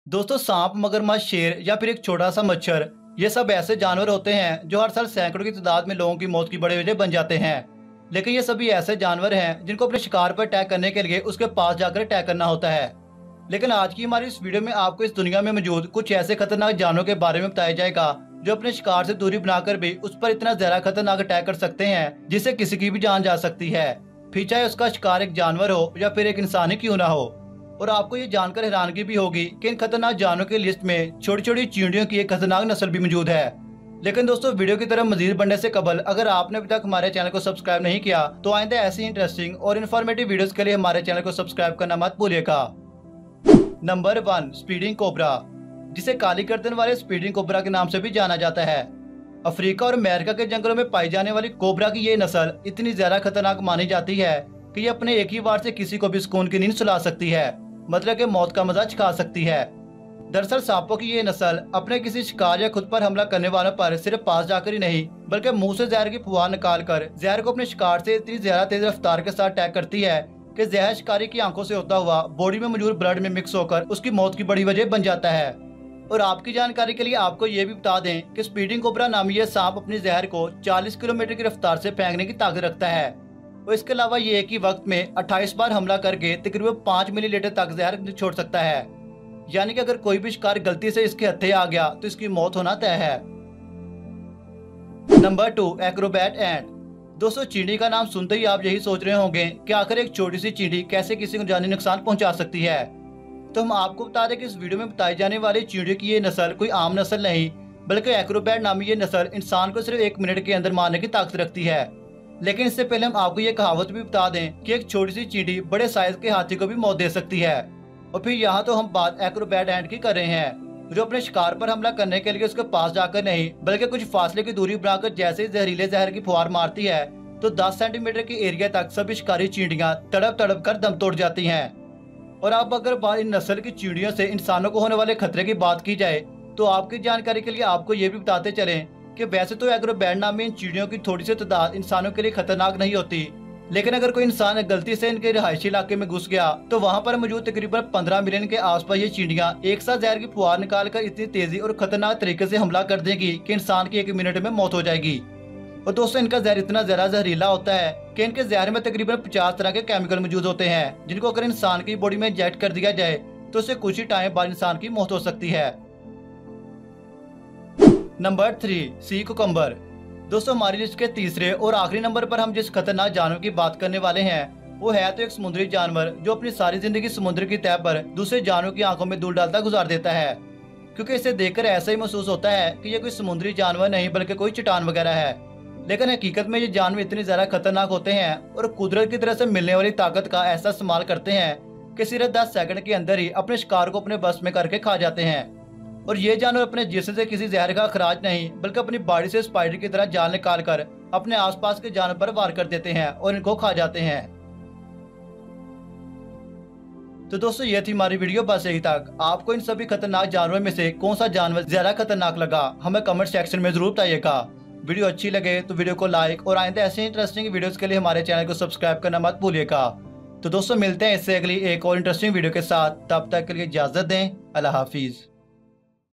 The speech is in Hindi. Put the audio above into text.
दोस्तों सांप, मगरमच्छ, शेर या फिर एक छोटा सा मच्छर, ये सब ऐसे जानवर होते हैं जो हर साल सैकड़ों की तादाद में लोगों की मौत की बड़ी वजह बन जाते हैं। लेकिन ये सभी ऐसे जानवर हैं जिनको अपने शिकार पर अटैक करने के लिए उसके पास जाकर अटैक करना होता है। लेकिन आज की हमारी इस वीडियो में आपको इस दुनिया में मौजूद कुछ ऐसे खतरनाक जानवरों के बारे में बताया जाएगा जो अपने शिकार से दूरी बनाकर भी उस पर इतना ज्यादा खतरनाक अटैक कर सकते हैं जिससे किसी की भी जान जा सकती है, फिर चाहे उसका शिकार एक जानवर हो या फिर एक इंसान ही क्यों ना हो। और आपको ये जानकर हैरानगी भी होगी कि इन खतरनाक जानवरों की लिस्ट में छोटी छोटी चींटियों की एक खतरनाक नस्ल भी मौजूद है। लेकिन दोस्तों वीडियो की तरफ मजीद बढ़ने से कबल अगर आपने अभी तक हमारे चैनल को सब्सक्राइब नहीं किया तो आइंदा ऐसी इंटरेस्टिंग और इन्फॉर्मेटिव वीडियोस के लिए हमारे चैनल को सब्सक्राइब करना मत भूलिएगा। नंबर 1, स्पीडिंग कोबरा, जिसे काली गर्दन वाले स्पीडिंग कोबरा के नाम से भी जाना जाता है। अफ्रीका और अमेरिका के जंगलों में पाई जाने वाली कोबरा की ये नस्ल इतनी ज्यादा खतरनाक मानी जाती है कि ये अपने एक ही वार से किसी को भी सुकून की नींद सुला सकती है, मतलब कि मौत का मजा चखा सकती है। दरअसल सांपों की ये नस्ल अपने किसी शिकार या खुद पर हमला करने वालों पर सिर्फ पास जाकर ही नहीं बल्कि मुंह से जहर की फुहार निकाल कर जहर को अपने शिकार से इतनी ज्यादा तेज रफ्तार के साथ अटैक करती है कि जहर शिकारी की आंखों से होता हुआ बॉडी में मौजूद ब्लड में मिक्स होकर उसकी मौत की बड़ी वजह बन जाता है। और आपकी जानकारी के लिए आपको ये भी बता दें कि स्पीडिंग कोबरा नामी यह सांप अपनी जहर को 40 किलोमीटर की रफ्तार से फेंकने की ताकत रखता है। और इसके अलावा ये एक ही वक्त में 28 बार हमला करके तकरीबन 5 मिलीलीटर तक जहर छोड़ सकता है, यानी कि अगर कोई भी शिकार गलती से इसके हत्थे आ गया तो इसकी मौत होना तय है। नंबर 2, एक्रोबैट एंट। दोस्तों चींटी का नाम सुनते ही आप यही सोच रहे होंगे कि आखिर एक छोटी सी चींटी कैसे किसी को जानी नुकसान पहुंचा सकती है। तो हम आपको बता दें कि इस वीडियो में बताई जाने वाली चींटी की ये नस्ल कोई आम नस्ल नहीं बल्कि एक्रोबैट नामी ये नस्ल इंसान को सिर्फ 1 मिनट के अंदर मारने की ताकत रखती है। लेकिन इससे पहले हम आपको ये कहावत भी बता दें कि एक छोटी सी चींटी बड़े साइज के हाथी को भी मौत दे सकती है। और फिर यहाँ तो हम बात एक्रोबैट एंट की कर रहे हैं जो अपने शिकार पर हमला करने के लिए उसके पास जाकर नहीं बल्कि कुछ फासले की दूरी बनाकर जैसे ही जहरीले जहर की फुहार मारती है तो 10 सेंटीमीटर के एरिया तक सभी शिकारी चींटियां तड़प तड़प कर दम तोड़ जाती हैं। और अब अगर बात इन नस्ल की चींटियों से इंसानों को होने वाले खतरे की बात की जाए तो आपकी जानकारी के लिए आपको ये भी बताते चलें कि वैसे तो एक्रोबैट नामी इन चींटियों की थोड़ी सी तादाद इंसानों के लिए खतरनाक नहीं होती, लेकिन अगर कोई इंसान गलती से इनके रिहायशी इलाके में घुस गया तो वहां पर मौजूद तकरीबन 15 मिलियन के आसपास ये चींटियां एक साथ जहर की फुहार निकालकर इतनी तेजी और खतरनाक तरीके से हमला कर देगी कि इंसान की 1 मिनट में मौत हो जाएगी। और दोस्तों इनका जहर इतना ज्यादा जहरीला होता है कि इनके जहर में तकरीबन 50 तरह के केमिकल मौजूद होते हैं जिनको अगर इंसान की बॉडी में इंजेक्ट कर दिया जाए तो उससे कुछ ही टाइम बाद इंसान की मौत हो सकती है। नंबर 3, सी कुकम्बर। दोस्तों हमारी लिस्ट के तीसरे और आखिरी नंबर पर हम जिस खतरनाक जानवर की बात करने वाले हैं वो है तो एक समुद्री जानवर जो अपनी सारी जिंदगी समुद्र की तह पर दूसरे जानवरों की आंखों में धूल डालता गुजार देता है, क्योंकि इसे देखकर ऐसा ही महसूस होता है कि ये कोई समुद्री जानवर नहीं बल्कि कोई चट्टान वगैरह है। लेकिन हकीकत में ये जानवर इतने ज्यादा खतरनाक होते हैं और कुदरत की तरफ से मिलने वाली ताकत का ऐसा इस्तेमाल करते हैं कि सिर्फ 10 सेकंड के अंदर ही अपने शिकार को अपने बस में करके खा जाते हैं। और ये जानवर अपने जिस्म से किसी जहर का खराज नहीं बल्कि अपनी बॉडी से स्पाइडर की तरह जाल निकाल कर अपने आसपास के जानवर पर वार कर देते हैं और इनको खा जाते हैं। तो दोस्तों ये थी हमारी वीडियो, बस यही तक। आपको इन सभी खतरनाक जानवरों में से कौन सा जानवर ज्यादा खतरनाक लगा हमें कमेंट सेक्शन में जरूर बताइएगा। वीडियो अच्छी लगे तो वीडियो को लाइक और आइंदा ऐसे इंटरेस्टिंग वीडियोस के लिए हमारे चैनल को सब्सक्राइब करना मत भूलिएगा। तो दोस्तों मिलते हैं इससे अगली एक और इंटरेस्टिंग वीडियो के साथ, तब तक के लिए इजाजत दें। अल्लाह हाफिज।